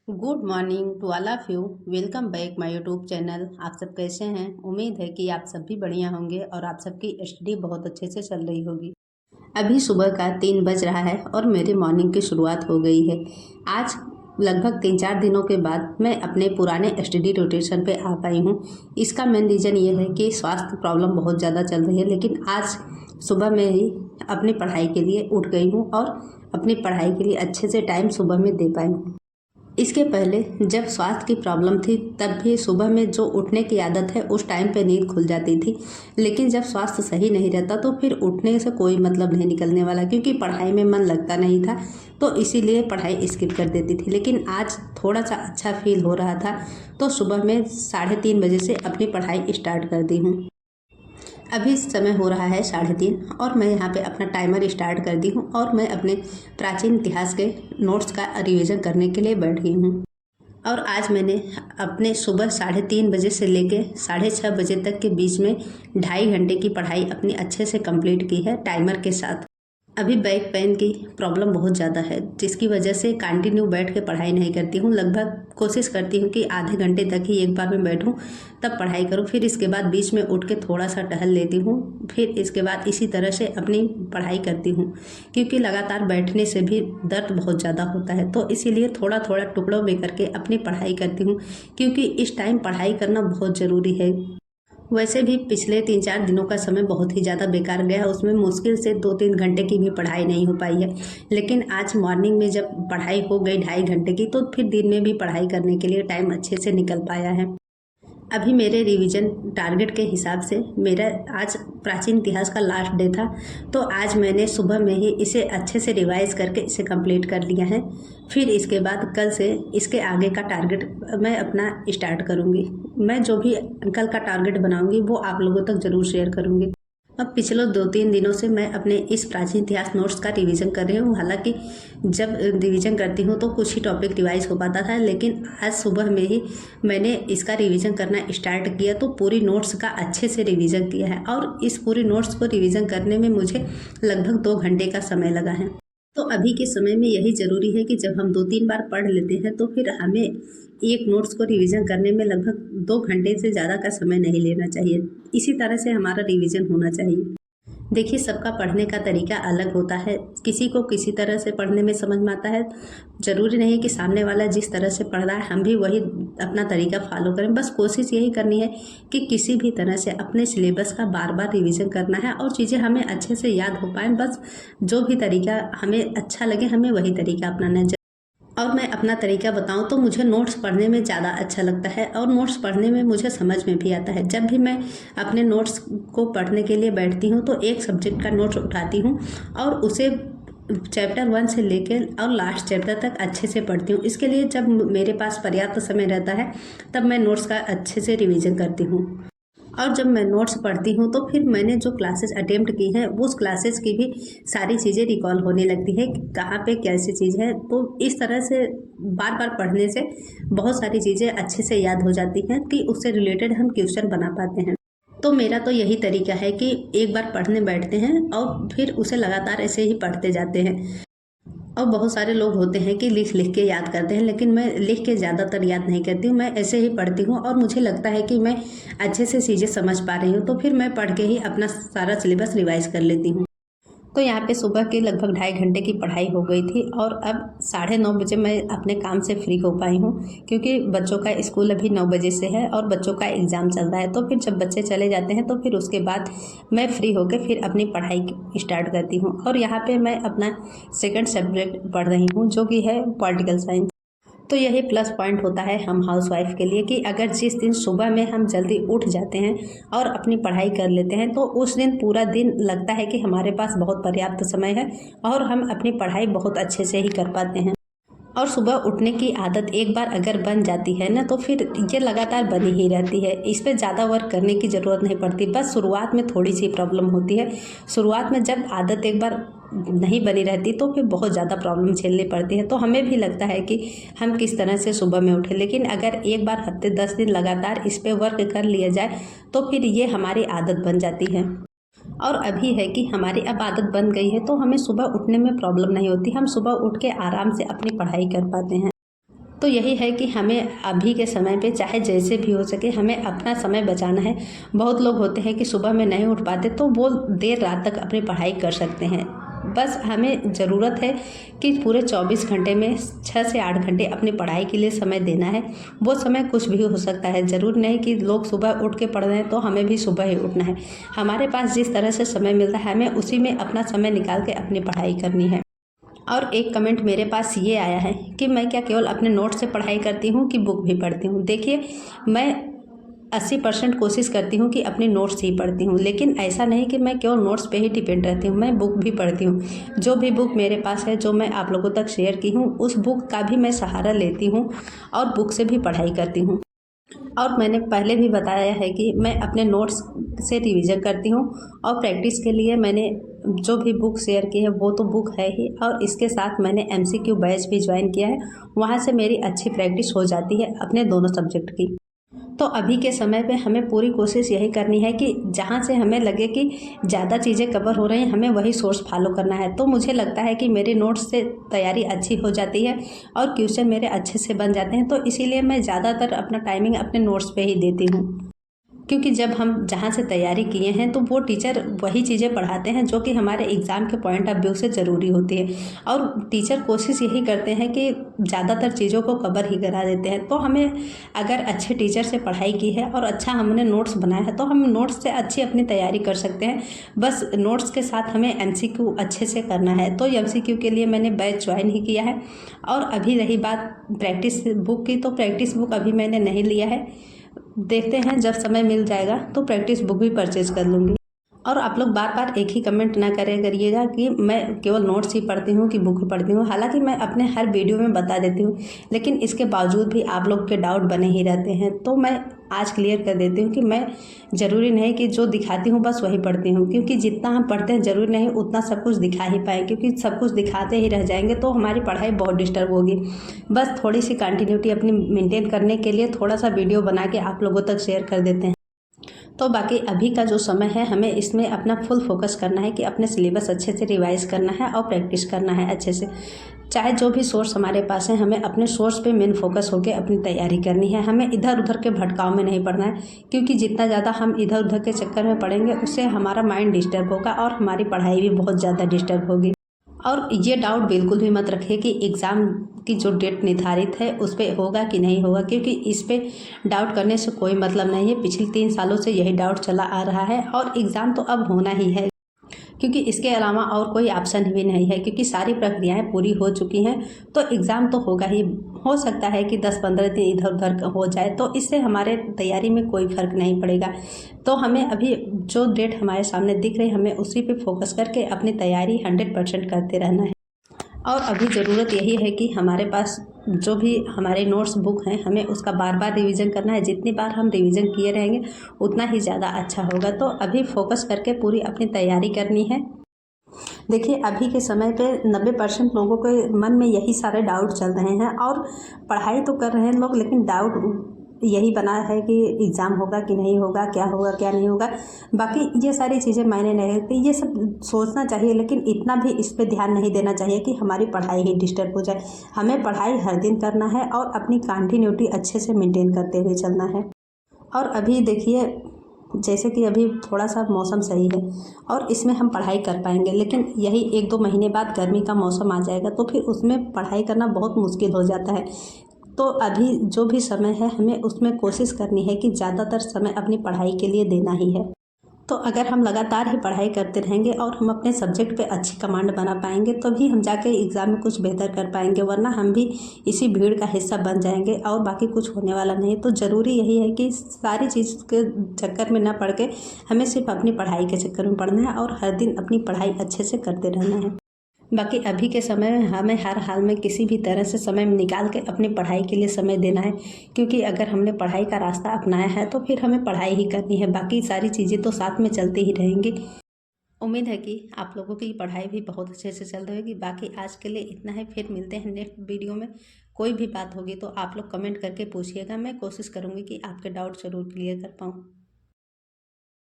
Good morning to all of you. Welcome back my YouTube channel. आप सब कैसे हैं? उम्मीद है कि आप सब भी बढ़िया होंगे और आप सबकी स्टडी बहुत अच्छे से चल रही होगी। अभी सुबह का 3 बज रहा है और मेरी मॉर्निंग की शुरुआत हो गई है। आज लगभग 3-4 दिनों के बाद मैं अपने पुराने स्टडी रोटेशन पे आ पाई हूँ। इसका मेन रीज़न ये है कि स्वास्थ्य प्रॉब्लम बहुत ज़्यादा चल रही है, लेकिन आज सुबह में ही अपनी पढ़ाई के लिए उठ गई हूँ और अपनी पढ़ाई के लिए अच्छे से टाइम सुबह में दे पाई हूँ। इसके पहले जब स्वास्थ्य की प्रॉब्लम थी तब भी सुबह में जो उठने की आदत है उस टाइम पे नींद खुल जाती थी, लेकिन जब स्वास्थ्य सही नहीं रहता तो फिर उठने से कोई मतलब नहीं निकलने वाला, क्योंकि पढ़ाई में मन लगता नहीं था तो इसीलिए पढ़ाई स्किप कर देती थी। लेकिन आज थोड़ा सा अच्छा फील हो रहा था तो सुबह में 3:30 बजे से अपनी पढ़ाई स्टार्ट कर दी हूँ। अभी समय हो रहा है 3:30 और मैं यहाँ पे अपना टाइमर स्टार्ट कर दी हूँ और मैं अपने प्राचीन इतिहास के नोट्स का रिवीजन करने के लिए बैठ गई हूँ। और आज मैंने अपने सुबह 3:30 बजे से लेके 6:30 बजे तक के बीच में 2.5 घंटे की पढ़ाई अपनी अच्छे से कंप्लीट की है टाइमर के साथ। अभी बैक पेन की प्रॉब्लम बहुत ज़्यादा है, जिसकी वजह से कंटिन्यू बैठ के पढ़ाई नहीं करती हूँ। लगभग कोशिश करती हूँ कि आधे घंटे तक ही एक बार में बैठूँ तब पढ़ाई करूँ, फिर इसके बाद बीच में उठ के थोड़ा सा टहल लेती हूँ, फिर इसके बाद इसी तरह से अपनी पढ़ाई करती हूँ, क्योंकि लगातार बैठने से भी दर्द बहुत ज़्यादा होता है। तो इसीलिए थोड़ा थोड़ा टुकड़ों में करके अपनी पढ़ाई करती हूँ, क्योंकि इस टाइम पढ़ाई करना बहुत ज़रूरी है। वैसे भी पिछले 3-4 दिनों का समय बहुत ही ज़्यादा बेकार गया है, उसमें मुश्किल से 2-3 घंटे की भी पढ़ाई नहीं हो पाई है। लेकिन आज मॉर्निंग में जब पढ़ाई हो गई 2.5 घंटे की, तो फिर दिन में भी पढ़ाई करने के लिए टाइम अच्छे से निकल पाया है। अभी मेरे रिवीजन टारगेट के हिसाब से मेरा आज प्राचीन इतिहास का लास्ट डे था, तो आज मैंने सुबह में ही इसे अच्छे से रिवाइज करके इसे कंप्लीट कर लिया है। फिर इसके बाद कल से इसके आगे का टारगेट मैं अपना स्टार्ट करूँगी। मैं जो भी कल का टारगेट बनाऊँगी वो आप लोगों तक ज़रूर शेयर करूँगी। अब पिछले 2-3 दिनों से मैं अपने इस प्राचीन इतिहास नोट्स का रिवीजन कर रही हूँ। हालांकि जब रिवीजन करती हूँ तो कुछ ही टॉपिक रिवाइज हो पाता था, लेकिन आज सुबह में ही मैंने इसका रिवीजन करना स्टार्ट किया तो पूरी नोट्स का अच्छे से रिवीजन किया है। और इस पूरी नोट्स को रिवीजन करने में मुझे लगभग 2 घंटे का समय लगा है। तो अभी के समय में यही ज़रूरी है कि जब हम 2-3 बार पढ़ लेते हैं तो फिर हमें एक नोट्स को रिवीजन करने में लगभग 2 घंटे से ज़्यादा का समय नहीं लेना चाहिए। इसी तरह से हमारा रिवीजन होना चाहिए। देखिए, सबका पढ़ने का तरीका अलग होता है, किसी को किसी तरह से पढ़ने में समझ में आता है। ज़रूरी नहीं कि सामने वाला जिस तरह से पढ़ रहा है हम भी वही अपना तरीका फॉलो करें। बस कोशिश यही करनी है कि किसी भी तरह से अपने सिलेबस का बार बार रिवीजन करना है और चीज़ें हमें अच्छे से याद हो पाएँ। बस जो भी तरीका हमें अच्छा लगे हमें वही तरीका अपनाना है। और मैं अपना तरीका बताऊं तो मुझे नोट्स पढ़ने में ज़्यादा अच्छा लगता है और नोट्स पढ़ने में मुझे समझ में भी आता है। जब भी मैं अपने नोट्स को पढ़ने के लिए बैठती हूं तो एक सब्जेक्ट का नोट्स उठाती हूं और उसे चैप्टर 1 से लेकर और लास्ट चैप्टर तक अच्छे से पढ़ती हूँ। इसके लिए जब मेरे पास पर्याप्त समय रहता है तब मैं नोट्स का अच्छे से रिवीजन करती हूँ। और जब मैं नोट्स पढ़ती हूँ तो फिर मैंने जो क्लासेस अटेम्प्ट की हैं उस क्लासेस की भी सारी चीज़ें रिकॉल होने लगती है कि कहाँ पे कैसी चीज़ है। तो इस तरह से बार बार पढ़ने से बहुत सारी चीज़ें अच्छे से याद हो जाती हैं कि उससे रिलेटेड हम क्वेश्चन बना पाते हैं। तो मेरा तो यही तरीका है कि एक बार पढ़ने बैठते हैं और फिर उसे लगातार ऐसे ही पढ़ते जाते हैं। और बहुत सारे लोग होते हैं कि लिख लिख के याद करते हैं, लेकिन मैं लिख के ज़्यादातर याद नहीं करती हूँ। मैं ऐसे ही पढ़ती हूँ और मुझे लगता है कि मैं अच्छे से चीज़ें समझ पा रही हूँ तो फिर मैं पढ़ के ही अपना सारा सिलेबस रिवाइज कर लेती हूँ। तो यहाँ पे सुबह के लगभग 2.5 घंटे की पढ़ाई हो गई थी और अब 9:30 बजे मैं अपने काम से फ्री हो पाई हूँ, क्योंकि बच्चों का स्कूल अभी 9 बजे से है और बच्चों का एग्ज़ाम चल रहा है। तो फिर जब बच्चे चले जाते हैं तो फिर उसके बाद मैं फ्री होकर फिर अपनी पढ़ाई स्टार्ट करती हूँ। और यहाँ पे मैं अपना सेकंड सब्जेक्ट पढ़ रही हूँ जो कि है पॉलिटिकल साइंस। तो यही प्लस पॉइंट होता है हम हाउसवाइफ के लिए कि अगर जिस दिन सुबह में हम जल्दी उठ जाते हैं और अपनी पढ़ाई कर लेते हैं तो उस दिन पूरा दिन लगता है कि हमारे पास बहुत पर्याप्त समय है और हम अपनी पढ़ाई बहुत अच्छे से ही कर पाते हैं। और सुबह उठने की आदत एक बार अगर बन जाती है ना तो फिर ये लगातार बनी ही रहती है। इस पर ज़्यादा वर्क करने की ज़रूरत नहीं पड़ती, बस शुरुआत में थोड़ी सी प्रॉब्लम होती है। शुरुआत में जब आदत एक बार नहीं बनी रहती तो फिर बहुत ज़्यादा प्रॉब्लम झेलनी पड़ती है। तो हमें भी लगता है कि हम किस तरह से सुबह में उठें, लेकिन अगर एक बार हफ्ते 10 दिन लगातार इस पर वर्क कर लिया जाए तो फिर ये हमारी आदत बन जाती है। और अभी है कि हमारी अब आदत बन गई है तो हमें सुबह उठने में प्रॉब्लम नहीं होती, हम सुबह उठ के आराम से अपनी पढ़ाई कर पाते हैं। तो यही है कि हमें अभी के समय पे चाहे जैसे भी हो सके हमें अपना समय बचाना है। बहुत लोग होते हैं कि सुबह में नहीं उठ पाते तो वो देर रात तक अपनी पढ़ाई कर सकते हैं। बस हमें ज़रूरत है कि पूरे 24 घंटे में 6 से 8 घंटे अपनी पढ़ाई के लिए समय देना है। वो समय कुछ भी हो सकता है, ज़रूर नहीं कि लोग सुबह उठ के पढ़ रहे हैं तो हमें भी सुबह ही उठना है। हमारे पास जिस तरह से समय मिलता है हमें उसी में अपना समय निकाल के अपनी पढ़ाई करनी है। और एक कमेंट मेरे पास ये आया है कि मैं क्या केवल अपने नोट से पढ़ाई करती हूँ कि बुक भी पढ़ती हूँ। देखिए, मैं 80% कोशिश करती हूँ कि अपने नोट्स ही पढ़ती हूँ, लेकिन ऐसा नहीं कि मैं केवल नोट्स पे ही डिपेंड रहती हूँ, मैं बुक भी पढ़ती हूँ। जो भी बुक मेरे पास है जो मैं आप लोगों तक शेयर की हूँ उस बुक का भी मैं सहारा लेती हूँ और बुक से भी पढ़ाई करती हूँ। और मैंने पहले भी बताया है कि मैं अपने नोट्स से रिवीजन करती हूँ और प्रैक्टिस के लिए मैंने जो भी बुक शेयर की है वो तो बुक है ही, और इसके साथ मैंने MCQ बैच भी ज्वाइन किया है। वहाँ से मेरी अच्छी प्रैक्टिस हो जाती है अपने दोनों सब्जेक्ट की। तो अभी के समय पे हमें पूरी कोशिश यही करनी है कि जहाँ से हमें लगे कि ज़्यादा चीज़ें कवर हो रही हैं हमें वही सोर्स फॉलो करना है। तो मुझे लगता है कि मेरे नोट्स से तैयारी अच्छी हो जाती है और क्वेश्चन मेरे अच्छे से बन जाते हैं, तो इसीलिए मैं ज़्यादातर अपना टाइमिंग अपने नोट्स पे ही देती हूँ। क्योंकि जब हम जहाँ से तैयारी किए हैं तो वो टीचर वही चीज़ें पढ़ाते हैं जो कि हमारे एग्ज़ाम के पॉइंट ऑफ व्यू से ज़रूरी होती है, और टीचर कोशिश यही करते हैं कि ज़्यादातर चीज़ों को कवर ही करा देते हैं। तो हमें अगर अच्छे टीचर से पढ़ाई की है और अच्छा हमने नोट्स बनाया है तो हम नोट्स से अच्छी अपनी तैयारी कर सकते हैं। बस नोट्स के साथ हमें MCQ अच्छे से करना है। तो MCQ के लिए मैंने बैच ज्वाइन ही किया है। और अभी रही बात प्रैक्टिस बुक की, तो प्रैक्टिस बुक अभी मैंने नहीं लिया है, देखते हैं जब समय मिल जाएगा तो प्रैक्टिस बुक भी परचेज कर लूँगी। और आप लोग बार बार एक ही कमेंट ना करिएगा कि मैं केवल नोट्स ही पढ़ती हूँ कि बुक ही पढ़ती हूँ। हालांकि मैं अपने हर वीडियो में बता देती हूँ, लेकिन इसके बावजूद भी आप लोग के डाउट बने ही रहते हैं। तो मैं आज क्लियर कर देती हूँ कि मैं ज़रूरी नहीं कि जो दिखाती हूँ बस वही पढ़ती हूँ, क्योंकि जितना हम पढ़ते हैं ज़रूरी नहीं उतना सब कुछ दिखा ही पाएँ, क्योंकि सब कुछ दिखाते ही रह जाएंगे तो हमारी पढ़ाई बहुत डिस्टर्ब होगी। बस थोड़ी सी कंटिन्यूटी अपनी मेंटेन करने के लिए थोड़ा सा वीडियो बना के आप लोगों तक शेयर कर देते हैं। तो बाकी अभी का जो समय है हमें इसमें अपना फुल फोकस करना है कि अपने सिलेबस अच्छे से रिवाइज करना है और प्रैक्टिस करना है अच्छे से। चाहे जो भी सोर्स हमारे पास है हमें अपने सोर्स पे मेन फोकस होकर अपनी तैयारी करनी है। हमें इधर उधर के भटकाव में नहीं पड़ना है, क्योंकि जितना ज़्यादा हम इधर उधर के चक्कर में पड़ेंगे उससे हमारा माइंड डिस्टर्ब होगा और हमारी पढ़ाई भी बहुत ज़्यादा डिस्टर्ब होगी। और ये डाउट बिल्कुल भी मत रखिए कि एग्ज़ाम की जो डेट निर्धारित है उस पर होगा कि नहीं होगा, क्योंकि इस पे डाउट करने से कोई मतलब नहीं है। पिछले 3 सालों से यही डाउट चला आ रहा है और एग्ज़ाम तो अब होना ही है, क्योंकि इसके अलावा और कोई ऑप्शन भी नहीं है, क्योंकि सारी प्रक्रियाएं पूरी हो चुकी हैं। तो एग्ज़ाम तो होगा ही। हो सकता है कि 10-15 दिन इधर उधर हो जाए तो इससे हमारे तैयारी में कोई फ़र्क नहीं पड़ेगा। तो हमें अभी जो डेट हमारे सामने दिख रही है हमें उसी पे फोकस करके अपनी तैयारी 100% करते रहना है। और अभी ज़रूरत यही है कि हमारे पास जो भी हमारे नोट्स बुक हैं हमें उसका बार बार रिवीजन करना है। जितनी बार हम रिवीजन किए रहेंगे उतना ही ज़्यादा अच्छा होगा। तो अभी फोकस करके पूरी अपनी तैयारी करनी है। देखिए, अभी के समय पे 90% लोगों के मन में यही सारे डाउट चल रहे हैं और पढ़ाई तो कर रहे हैं लोग, लेकिन डाउट यही बना है कि एग्ज़ाम होगा कि नहीं होगा, क्या होगा क्या नहीं होगा। बाकी ये सारी चीज़ें मायने नहीं रखती, ये सब सोचना चाहिए, लेकिन इतना भी इस पे ध्यान नहीं देना चाहिए कि हमारी पढ़ाई ही डिस्टर्ब हो जाए। हमें पढ़ाई हर दिन करना है और अपनी कंटिन्यूटी अच्छे से मेंटेन करते हुए चलना है। और अभी देखिए, जैसे कि अभी थोड़ा सा मौसम सही है और इसमें हम पढ़ाई कर पाएंगे, लेकिन यही 1-2 महीने बाद गर्मी का मौसम आ जाएगा तो फिर उसमें पढ़ाई करना बहुत मुश्किल हो जाता है। तो अभी जो भी समय है हमें उसमें कोशिश करनी है कि ज़्यादातर समय अपनी पढ़ाई के लिए देना ही है। तो अगर हम लगातार ही पढ़ाई करते रहेंगे और हम अपने सब्जेक्ट पे अच्छी कमांड बना पाएंगे तभी हम जाके एग्ज़ाम में कुछ बेहतर कर पाएंगे, वरना हम भी इसी भीड़ का हिस्सा बन जाएंगे और बाकी कुछ होने वाला नहीं। तो ज़रूरी यही है कि सारी चीज़ के चक्कर में ना पड़ के हमें सिर्फ अपनी पढ़ाई के चक्कर में पढ़ना है और हर दिन अपनी पढ़ाई अच्छे से करते रहना है। बाकी अभी के समय में हमें हर हाल में किसी भी तरह से समय निकाल के अपनी पढ़ाई के लिए समय देना है, क्योंकि अगर हमने पढ़ाई का रास्ता अपनाया है तो फिर हमें पढ़ाई ही करनी है, बाकी सारी चीज़ें तो साथ में चलती ही रहेंगी। उम्मीद है कि आप लोगों की पढ़ाई भी बहुत अच्छे से चल रही होगी। बाकी आज के लिए इतना है, फिर मिलते हैं नेक्स्ट वीडियो में। कोई भी बात होगी तो आप लोग कमेंट करके पूछिएगा, मैं कोशिश करूँगी कि आपके डाउट ज़रूर क्लियर कर पाऊँ।